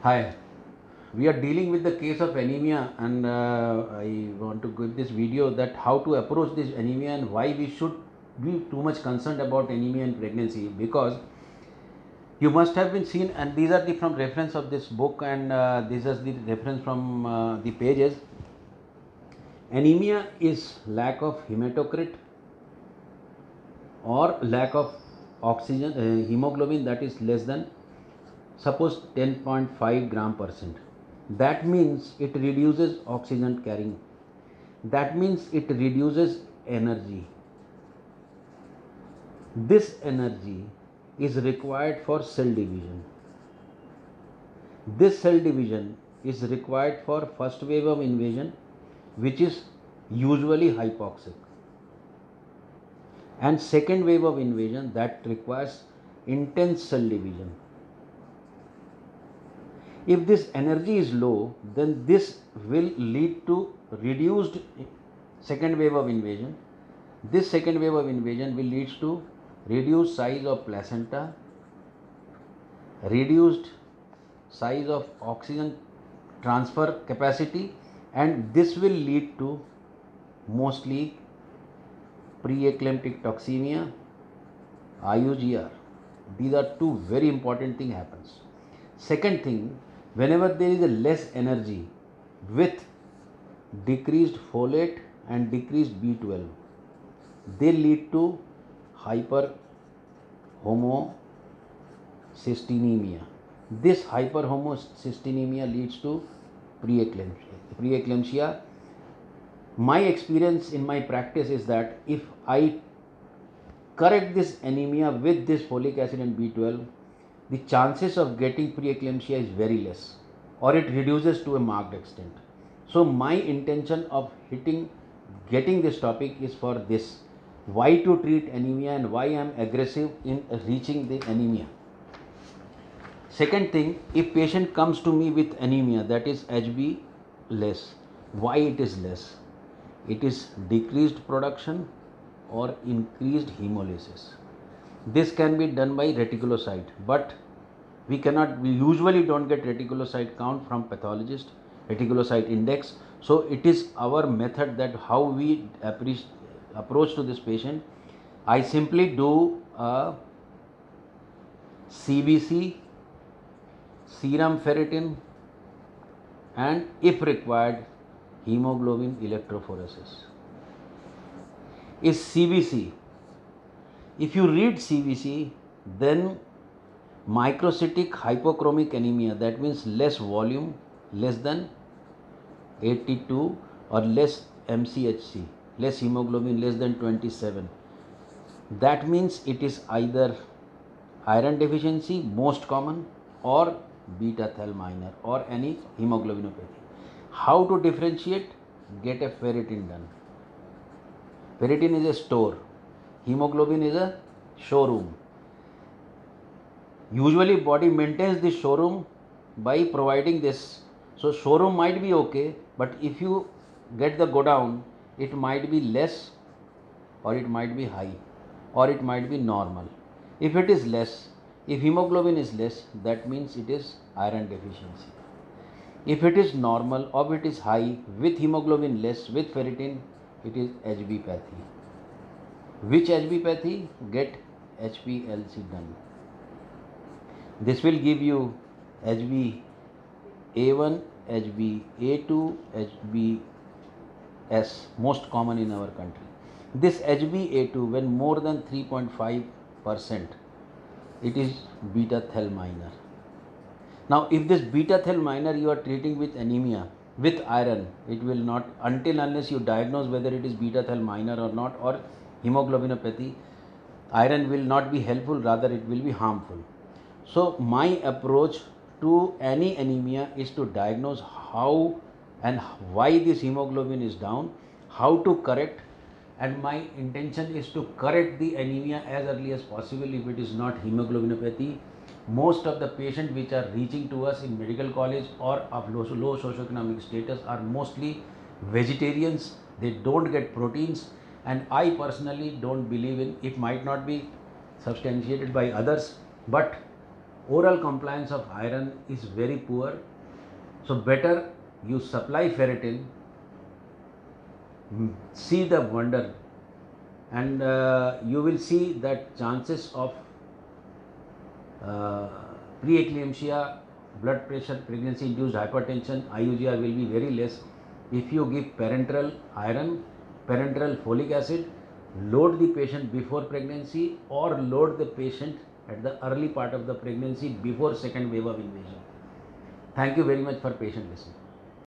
Hi, we are dealing with the case of anemia, and I want to give this video that how to approach this anemia and why we should be too much concerned about anemia in pregnancy, because you must have been seen, and these are the from reference of this book, and this is the reference from the pages. Anemia is lack of hematocrit or lack of oxygen, hemoglobin that is less than suppose 10.5 gram percent. That means it reduces oxygen carrying. That means it reduces energy. This energy is required for cell division. This cell division is required for first wave of invasion, which is usually hypoxic, and second wave of invasion that requires intense cell division. If this energy is low, then this will lead to reduced second wave of invasion. This second wave of invasion will lead to reduced size of placenta, reduced size of oxygen transfer capacity, and this will lead to mostly pre-eclamptic toxemia, IUGR. These are two very important thing happens. Second thing, whenever there is a less energy with decreased folate and decreased B12, they lead to hyperhomocystinemia. This hyperhomocystinemia leads to preeclampsia. My experience in my practice is that if I correct this anemia with this folic acid and B12, the chances of getting preeclampsia is very less, or it reduces to a marked extent. So my intention of getting this topic is for this: why to treat anemia and why I am aggressive in reaching the anemia. Second thing, if patient comes to me with anemia, that is HB less, why it is less? It is decreased production or increased hemolysis. This can be done by reticulocyte, but we usually don't get reticulocyte count from pathologist, reticulocyte index. So it is our method that how we approach to this patient. I simply do a CBC, serum ferritin, and if required, hemoglobin electrophoresis. Is CBC. If you read CBC, then microcytic hypochromic anemia, that means less volume, less than 82, or less MCHC, less hemoglobin, less than 27. That means it is either iron deficiency, most common, or beta thal minor, or any hemoglobinopathy. How to differentiate? Get a ferritin done. Ferritin is a store, hemoglobin is a showroom. Usually body maintains the showroom by providing this. So showroom might be okay, but if you get the go down, it might be less, or it might be high, or it might be normal. If it is less, if hemoglobin is less, that means it is iron deficiency. If it is normal or it is high with hemoglobin less with ferritin, it is HB pathy. Which HB pathy? Get HPLC done. This will give you HbA1, HbA2, HbS, most common in our country. This HbA2, when more than 3.5%, it is beta thal minor. Now, if this beta thal minor you are treating with anemia with iron, it will not, until unless you diagnose whether it is beta thal minor or not, or hemoglobinopathy, iron will not be helpful, rather it will be harmful. So my approach to any anemia is to diagnose how and why this hemoglobin is down, how to correct, and my intention is to correct the anemia as early as possible if it is not hemoglobinopathy. Most of the patients which are reaching to us in medical college or of low socioeconomic status are mostly vegetarians. They don't get proteins, and I personally don't believe in, it might not be substantiated by others, but oral compliance of iron is very poor. So better you supply ferritin, see the wonder, and you will see that chances of preeclampsia, blood pressure, pregnancy induced hypertension, IUGR will be very less if you give parenteral iron, parenteral folic acid, load the patient before pregnancy or load the patient at the early part of the pregnancy before second wave of invasion. Thank you very much for patient listening.